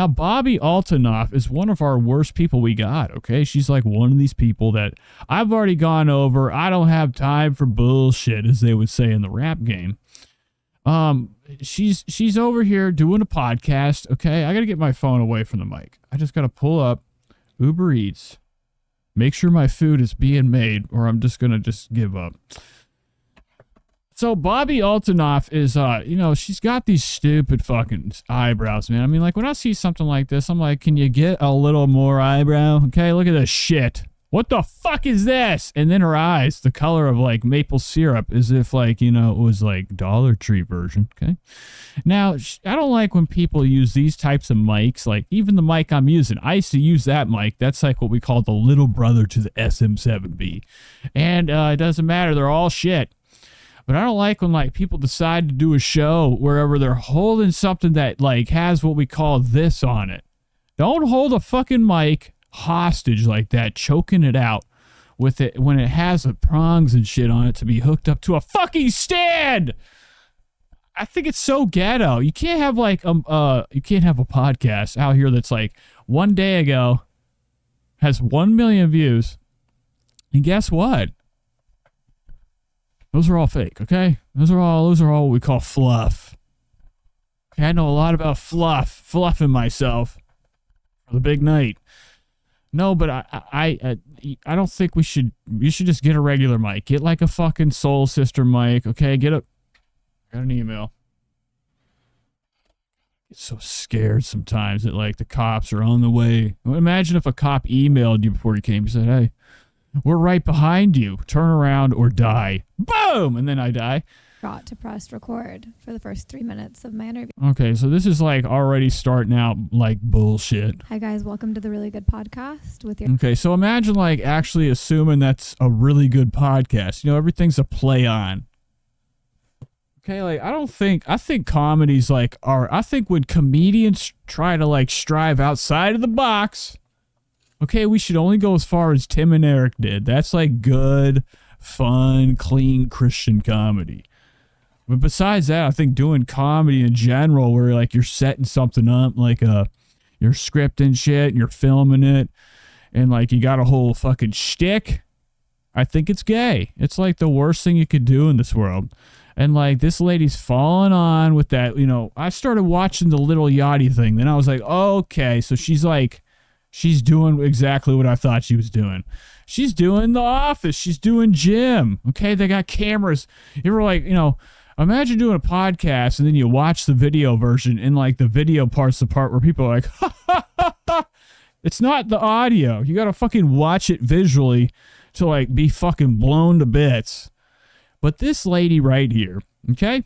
Now, Bobbi Althoff is one of our worst people we got, okay? She's like one of these people that I've already gone over. I don't have time for bullshit, as they would say in the rap game. She's over here doing a podcast, okay? I got to get my phone away from the mic. I just got to pull up Uber Eats, make sure my food is being made, or I'm just going to just give up. So Bobbi Althoff is, she's got these stupid fucking eyebrows, man. I mean, like, when I see something like this, I'm like, can you get a little more eyebrow? Okay, look at this shit. What the fuck is this? And then her eyes, the color of, like, maple syrup, as if, like, it was, like, Dollar Tree version, okay? Now, I don't like when people use these types of mics, like, even the mic I'm using. I used to use that mic. That's, like, what we call the little brother to the SM7B. And it doesn't matter. They're all shit. But I don't like when, like, people decide to do a show wherever they're holding something that, like, has what we call this on it. Don't hold a fucking mic hostage like that, choking it out with it when it has the prongs and shit on it to be hooked up to a fucking stand. I think it's so ghetto. You can't have, like, you can't have a podcast out here that's, like, one day ago has 1 million views. And guess what? Those are all fake, okay? Those are all what we call fluff. Okay, I know a lot about fluffing myself for the big night. No, but I don't think you should just get a regular mic. Get like a fucking Soul Sister mic, okay? I got an email. I get so scared sometimes that, like, the cops are on the way. Imagine if a cop emailed you before you came and said, hey, we're right behind you. Turn around or die. Boom! And then I die. Forgot to press record for the first 3 minutes of my interview. Okay, so this is, like, already starting out like bullshit. Hi, guys. Welcome to the Really Good Podcast with your... Okay, so imagine, like, actually assuming that's a really good podcast. Everything's a play on. Okay, like, I think comedies, like, I think when comedians try to, like, strive outside of the box... Okay, we should only go as far as Tim and Eric did. That's like good, fun, clean Christian comedy. But besides that, I think doing comedy in general, where, like, you're setting something up, like you're scripting shit and you're filming it, and, like, you got a whole fucking shtick, I think it's gay. It's like the worst thing you could do in this world. And, like, this lady's falling on with that. I started watching the Little Yachty thing. Then I was like, okay, so she's doing exactly what I thought she was doing. She's doing The Office. She's doing Jim. Okay, they got cameras. You ever, like, imagine doing a podcast and then you watch the video version, and, like, the video part's the part where people are like, ha, ha, ha, ha. It's not the audio. You got to fucking watch it visually to, like, be fucking blown to bits. But this lady right here, okay?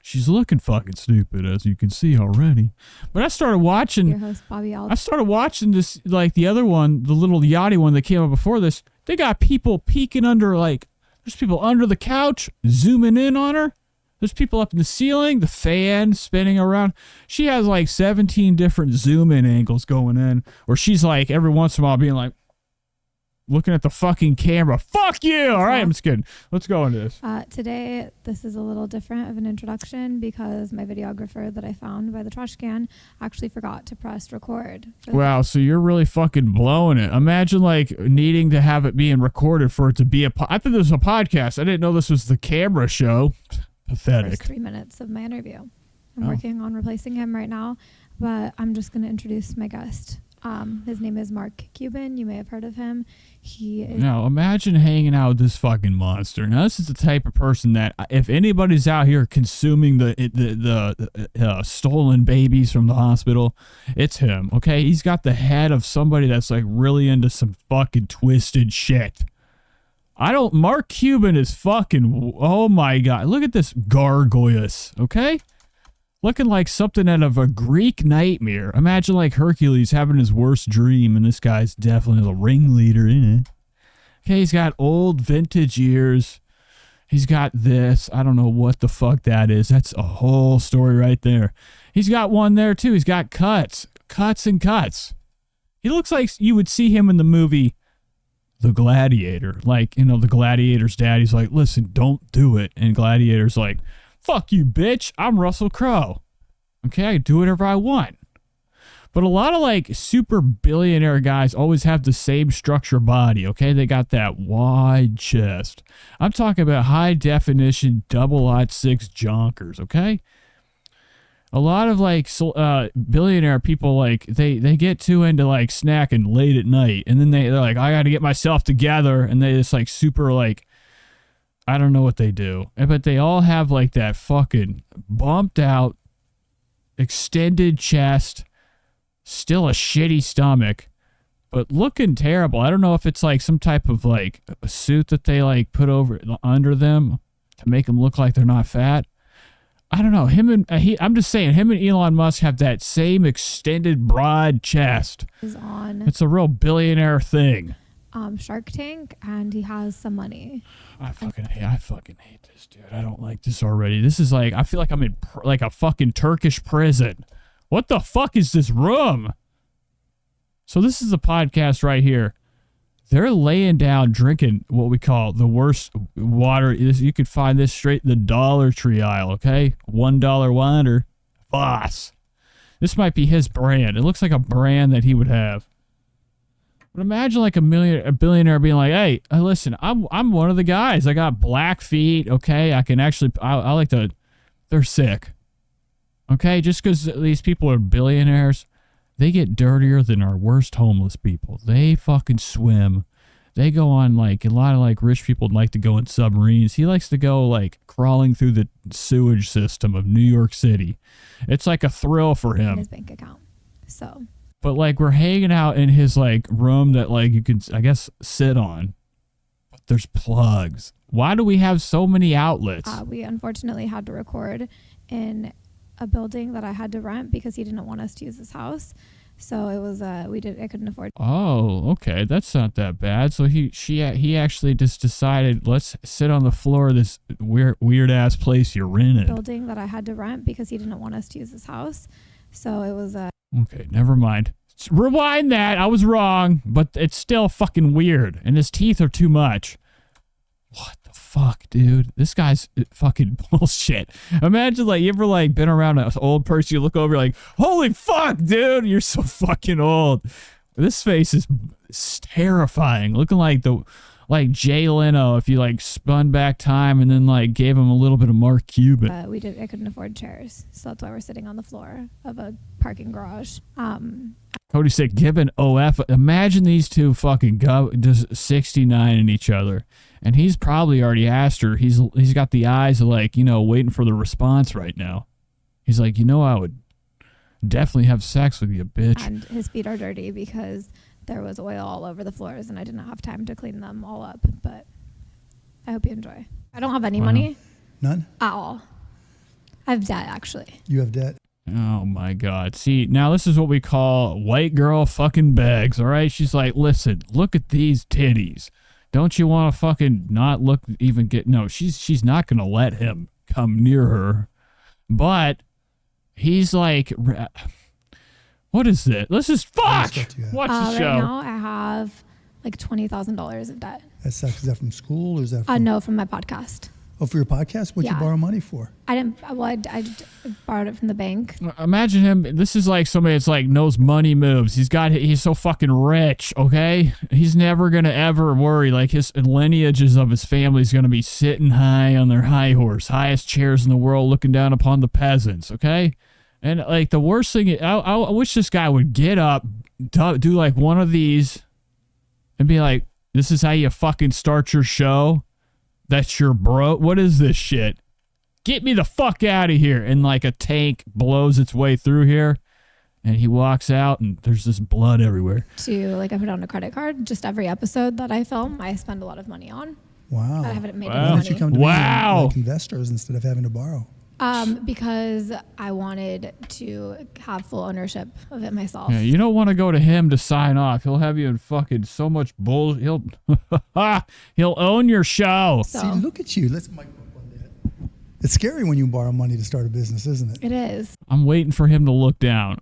She's looking fucking stupid, as you can see already. But I started watching... Your host, Bobbi Althoff. I started watching this, like, the other one, the Little Yachty one that came out before this. They got people peeking under, like... There's people under the couch, zooming in on her. There's people up in the ceiling, the fan spinning around. She has, like, 17 different zoom-in angles going in. Where she's, like, every once in a while being like... Looking at the fucking camera. Fuck you! All right, I'm just kidding. Let's go into this. Today, this is a little different of an introduction because my videographer that I found by the trash can actually forgot to press record. Wow, so you're really fucking blowing it. Imagine, like, needing to have it being recorded for it to be I thought this was a podcast. I didn't know this was the camera show. Pathetic. First 3 minutes of my interview. I'm working on replacing him right now, but I'm just going to introduce my guest. His name is Mark Cuban. You may have heard of him. He is... Now, imagine hanging out with this fucking monster. Now, this is the type of person that if anybody's out here consuming the stolen babies from the hospital, it's him, okay? He's got the head of somebody that's, like, really into some fucking twisted shit. Mark Cuban is fucking, oh my God. Look at this gargoyles, okay? Looking like something out of a Greek nightmare. Imagine, like, Hercules having his worst dream, and this guy's definitely the ringleader in it. Okay, he's got old vintage ears. He's got this. I don't know what the fuck that is. That's a whole story right there. He's got one there, too. He's got cuts. Cuts and cuts. He looks like you would see him in the movie The Gladiator. Like, the Gladiator's dad, he's like, listen, don't do it. And Gladiator's like, fuck you, bitch. I'm Russell Crowe. Okay, I can do whatever I want. But a lot of like super billionaire guys always have the same structure body, okay? They got that wide chest. I'm talking about high definition 006 jonkers, okay? A lot of like billionaire people, like they get too into like snacking late at night, and then they're like, I got to get myself together, and they just like super like, I don't know what they do, but they all have like that fucking bumped out, extended chest, still a shitty stomach, but looking terrible. I don't know if it's like some type of like a suit that they like put under them to make them look like they're not fat. I don't know. I'm just saying, him and Elon Musk have that same extended broad chest. He's on. It's a real billionaire thing. Shark Tank, and he has some money. I fucking hate this, dude. I don't like this already. This is like, I feel like I'm in like a fucking Turkish prison. What the fuck is this room? So this is a podcast right here. They're laying down, drinking what we call the worst water. You could find this straight in the Dollar Tree aisle, okay? $1 water. Voss. This might be his brand. It looks like a brand that he would have. But imagine like a billionaire being like, hey, listen, I'm one of the guys. I got black feet, okay? I can actually, I like to, they're sick. Okay? Just because these people are billionaires, they get dirtier than our worst homeless people. They fucking swim. They go on like, a lot of like rich people like to go in submarines. He likes to go like crawling through the sewage system of New York City. It's like a thrill for him. In his bank account. So. But like we're hanging out in his like room that like you can, I guess, sit on. But there's plugs. Why do we have so many outlets? We unfortunately had to record in a building that I had to rent because he didn't want us to use his house. So it was I couldn't afford. Oh, okay, that's not that bad. So he actually just decided, let's sit on the floor of this weird ass place you're renting. Building that I had to rent because he didn't want us to use his house. So it was okay, never mind. Rewind that. I was wrong, but it's still fucking weird, and his teeth are too much. What the fuck, dude? This guy's fucking bullshit. Imagine, like, you ever, like, been around an old person, you look over, like, holy fuck, dude, you're so fucking old. This face is terrifying. Looking like Jay Leno if you, like, spun back time and then, like, gave him a little bit of Mark Cuban. I couldn't afford chairs, so that's why we're sitting on the floor of a parking garage. Cody said, given OF, imagine these two fucking just 69 in each other. And he's probably already asked her. He's got the eyes of like, you know, waiting for the response right now. He's like, you know, I would definitely have sex with you, bitch. And his feet are dirty because there was oil all over the floors and I didn't have time to clean them all up. But I hope you enjoy. I don't have any money. None? At all. I have debt, actually. You have debt? Oh my God. See, now this is what we call white girl fucking begs, all right? She's like, listen, look at these titties. Don't you want to fucking not look, even get, no, she's not going to let him come near her. But he's like, what is this? Let's just fuck. Watch the show. Right now I have like $20,000 of debt. That sucks. Is that from school or is that from? No, from my podcast. Oh, for your podcast? What'd you borrow money for? I didn't. Well, I borrowed it from the bank. Imagine him. This is like somebody that's like knows money moves. He's so fucking rich. Okay, he's never gonna ever worry. Like his lineages of his family is gonna be sitting high on their high horse, highest chairs in the world, looking down upon the peasants. Okay, and like the worst thing, I wish this guy would get up, do like one of these, and be like, "This is how you fucking start your show." That's your bro. What is this shit? Get me the fuck out of here. And like a tank blows its way through here. And he walks out and there's this blood everywhere. I put on a credit card. Just every episode that I film, I spend a lot of money on. Wow. I haven't made any Why don't money. you come to me like investors instead of having to borrow? Because I wanted to have full ownership of it myself. Yeah, you don't want to go to him to sign off. He'll have you in fucking so much bull. He'll own your show. So. See, look at you. Let's mic up on that. It's scary when you borrow money to start a business, isn't it? It is. I'm waiting for him to look down.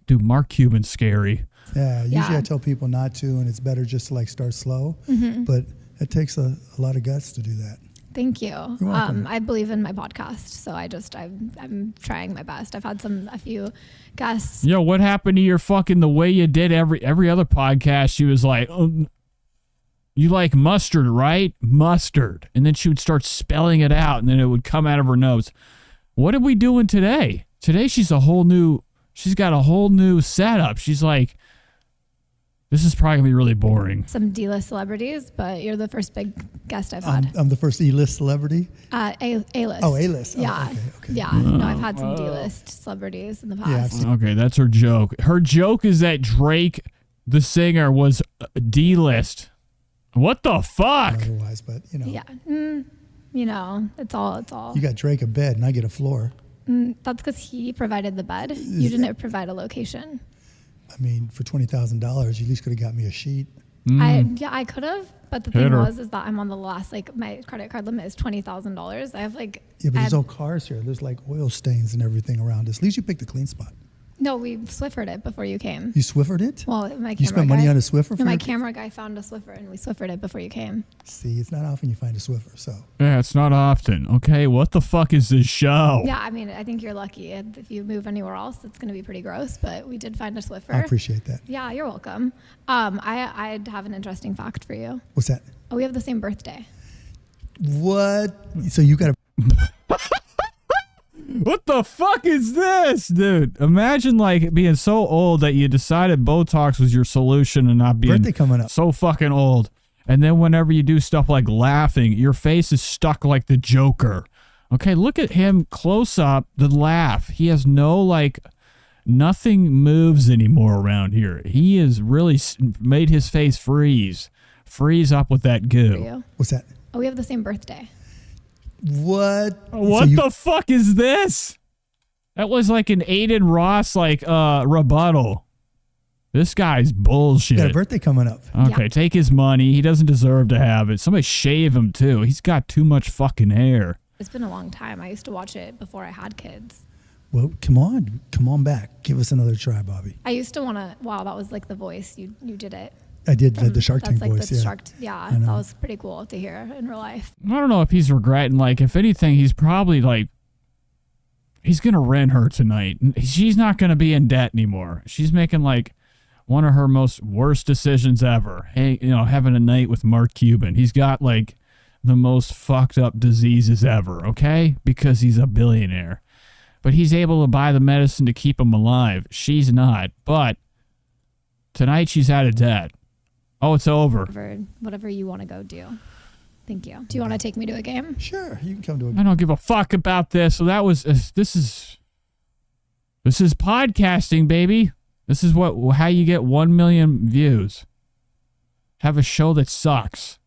Dude, Mark Cuban's scary. Yeah, usually I tell people not to, and it's better just to like start slow. Mm-hmm. But it takes a lot of guts to do that. Thank you. You're welcome. I believe in my podcast, so I'm trying my best. I've had a few guests. Yo, what happened to your fucking the way you did every other podcast? She was like, you like mustard, right? Mustard. And then she would start spelling it out, and then it would come out of her nose. What are we doing today? Today she's got a whole new setup. She's like, this is probably gonna be really boring. Some D-list celebrities, but you're the first big guest I've had. I'm the first E-list celebrity. A-list. Oh, A-list. Oh, Yeah. okay. Yeah. No, I've had some D-list celebrities in the past. Okay, that's her joke. Her joke is that Drake, the singer, was D-list. What the fuck? Otherwise, but you know. Yeah. It's all. You got Drake a bed, and I get a floor. That's because he provided the bed. You didn't provide a location. I mean, for $20,000, you at least could have got me a sheet. I could have, but the thing Hit her. is that I'm on the last, my credit card limit is $20,000. I have Yeah, but there's no cars here. There's like oil stains and everything around us. At least you picked a clean spot. No, we Swiffered it before you came. You Swiffered it? Well, my camera You spent money guy, on a Swiffer? No, for my your- camera guy found a Swiffer and we Swiffered it before you came. See, it's not often you find a Swiffer, so. Yeah, it's not often. Okay, what the fuck is this show? Yeah, I mean, I think you're lucky. If you move anywhere else, it's going to be pretty gross, but we did find a Swiffer. I appreciate that. Yeah, you're welcome. I'd have an interesting fact for you. What's that? Oh, we have the same birthday. What? So you got a What the fuck is this, dude? Imagine like being so old that you decided Botox was your solution and not being birthday coming up. so fucking old. And then whenever you do stuff like laughing, your face is stuck like the Joker. Okay, look at him close up, the laugh. He has nothing moves anymore around here. He has really made his face freeze up with that For goo. you. What's that? Oh, we have the same birthday. What? What So you- the fuck is this? That was like an Aiden Ross rebuttal. This guy's You got a bullshit. birthday coming up. Okay, Yeah. take his money. He doesn't deserve to have it. Somebody shave him too. He's got too much fucking hair. It's been a long time. I used to watch it before I had kids. Well, come on back. Give us another try, Bobby. I used to want to. Wow, that was like the voice. You did it. I did the Shark That's Tank like voice. the Yeah. Shark. Yeah, I that know. was pretty cool to hear in real life. I don't know if he's regretting. Like, if anything, he's probably like, he's gonna rent her tonight. She's not gonna be in debt anymore. She's making like one of her most worst decisions ever. Hey, having a night with Mark Cuban. He's got like the most fucked up diseases ever. Okay, because he's a billionaire, but he's able to buy the medicine to keep him alive. She's not. But tonight she's out of debt. Oh, it's over. Whatever you want to go do. Thank you. Do you want to take me to a game? Sure, you can come to I a. don't give a fuck about this. So that was this is podcasting, baby. This is how you get 1 million views. Have a show that sucks.